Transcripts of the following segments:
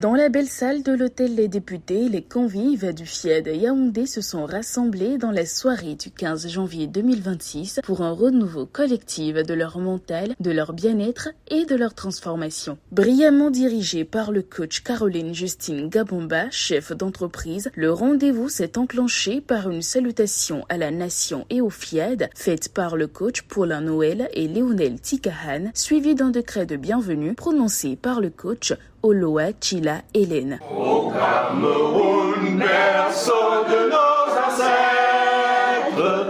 Dans la belle salle de l'hôtel Les Députés, les convives du FIED Yaoundé se sont rassemblés dans la soirée du 15 janvier 2026 pour un renouveau collectif de leur mental, de leur bien-être et de leur transformation. Brillamment dirigé par le coach Caroline Justine Gabomba, chef d'entreprise, le rendez-vous s'est enclenché par une salutation à la nation et au FIED, faite par le coach Paulin Noël et Léonel Tikahan, suivi d'un décret de bienvenue prononcé par le coach Oloa Chila Hélène. Au Cameroun, berceau de nos ancêtres.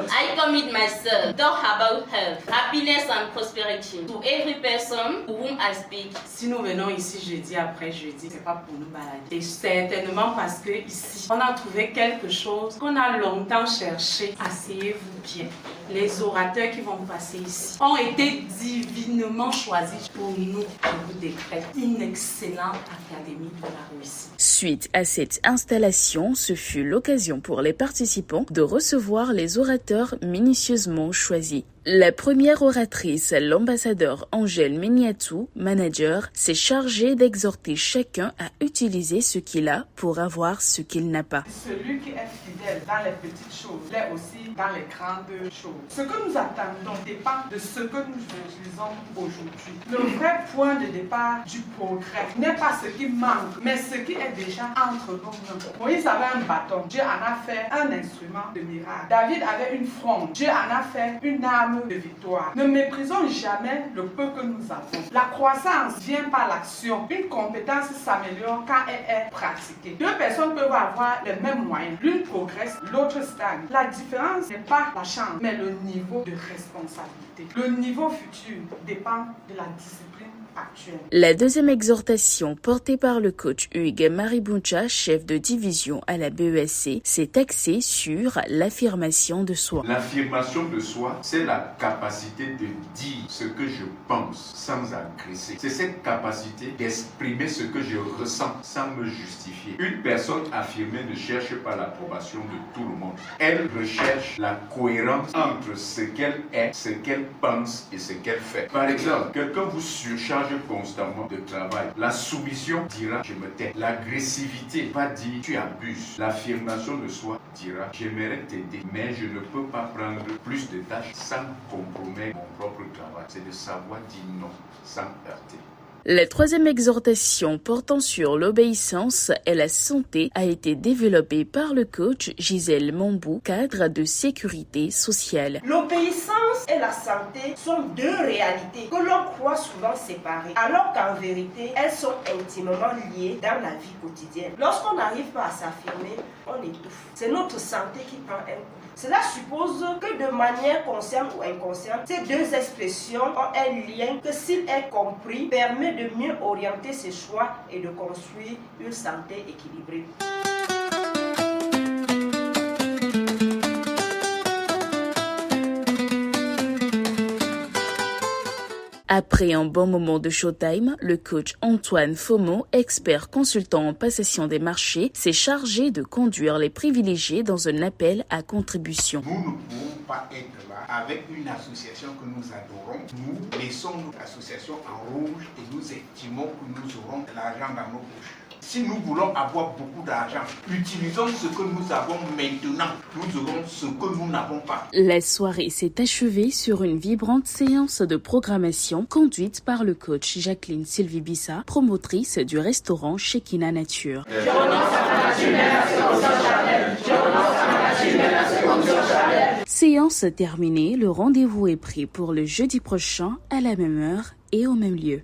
I commit myself, talk about health, happiness and prosperity to every person to whom I speak. Si nous venons ici jeudi après jeudi, c'est pas pour nous balader. Et certainement parce que ici, on a trouvé quelque chose qu'on a longtemps cherché. Asseyez-vous bien. Les orateurs qui vont passer ici ont été divinement choisis pour nous. Je vous décrète une excellente académie de la réussite. Suite à cette installation, ce fut l'occasion pour les participants de recevoir les orateurs minutieusement choisis. La première oratrice, l'ambassadeur Angèle Meniatou, manager, s'est chargée d'exhorter chacun à utiliser ce qu'il a pour avoir ce qu'il n'a pas. Celui qui est fidèle dans les petites choses, l'est aussi dans les grandes choses. Ce que nous attendons dépend de ce que nous utilisons aujourd'hui. Le vrai point de départ du progrès n'est pas ce qui manque, mais ce qui est déjà entre nos mains. Moïse avait un bâton, Dieu en a fait un instrument de miracle. David avait une fronde, Dieu en a fait une arme de victoire. Ne méprisons jamais le peu que nous avons. La croissance vient par l'action. Une compétence s'améliore quand elle est pratiquée. Deux personnes peuvent avoir les mêmes moyens. L'une progresse, l'autre stagne. La différence n'est pas la chance, mais le niveau de responsabilité. Le niveau futur dépend de la discipline actuelle. La deuxième exhortation portée par le coach Hugues Maribuncha, chef de division à la BESC, s'est axée sur l'affirmation de soi. L'affirmation de soi, c'est la capacité de dire ce que je pense sans agresser. C'est cette capacité d'exprimer ce que je ressens sans me justifier. Une personne affirmée ne cherche pas l'approbation de tout le monde. Elle recherche la cohérence entre ce qu'elle est, ce qu'elle pense et ce qu'elle fait. Par exemple, quelqu'un vous surcharge constamment de travail. La soumission dira je me tais. L'agressivité va dire tu abuses. L'affirmation de soi dira j'aimerais t'aider mais je ne peux pas prendre plus de tâches sans compromettre mon propre travail. C'est de savoir dire non sans heurter. La troisième exhortation portant sur l'obéissance et la santé a été développée par le coach Gisèle Mambou, cadre de sécurité sociale. L'obéissance et la santé sont deux réalités que l'on croit souvent séparées, alors qu'en vérité, elles sont intimement liées dans la vie quotidienne. Lorsqu'on n'arrive pas à s'affirmer, on étouffe. C'est notre santé qui prend un coup. Cela suppose que de manière consciente ou inconsciente, ces deux expressions ont un lien que, s'il est compris, permet de mieux orienter ses choix et de construire une santé équilibrée. Après un bon moment de showtime, le coach Antoine Fomont, expert consultant en passation des marchés, s'est chargé de conduire les privilégiés dans un appel à contribution. Nous ne pouvons pas être là avec une association que nous adorons. Nous laissons notre association en rouge et nous estimons que nous aurons de l'argent dans nos poches. Si nous voulons avoir beaucoup d'argent, utilisons ce que nous avons maintenant. Nous aurons ce que nous n'avons pas. La soirée s'est achevée sur une vibrante séance de programmation conduite par le coach Jacqueline Sylvie Bissa, promotrice du restaurant Shekina Nature. Séance terminée, le rendez-vous est pris pour le jeudi prochain à la même heure et au même lieu.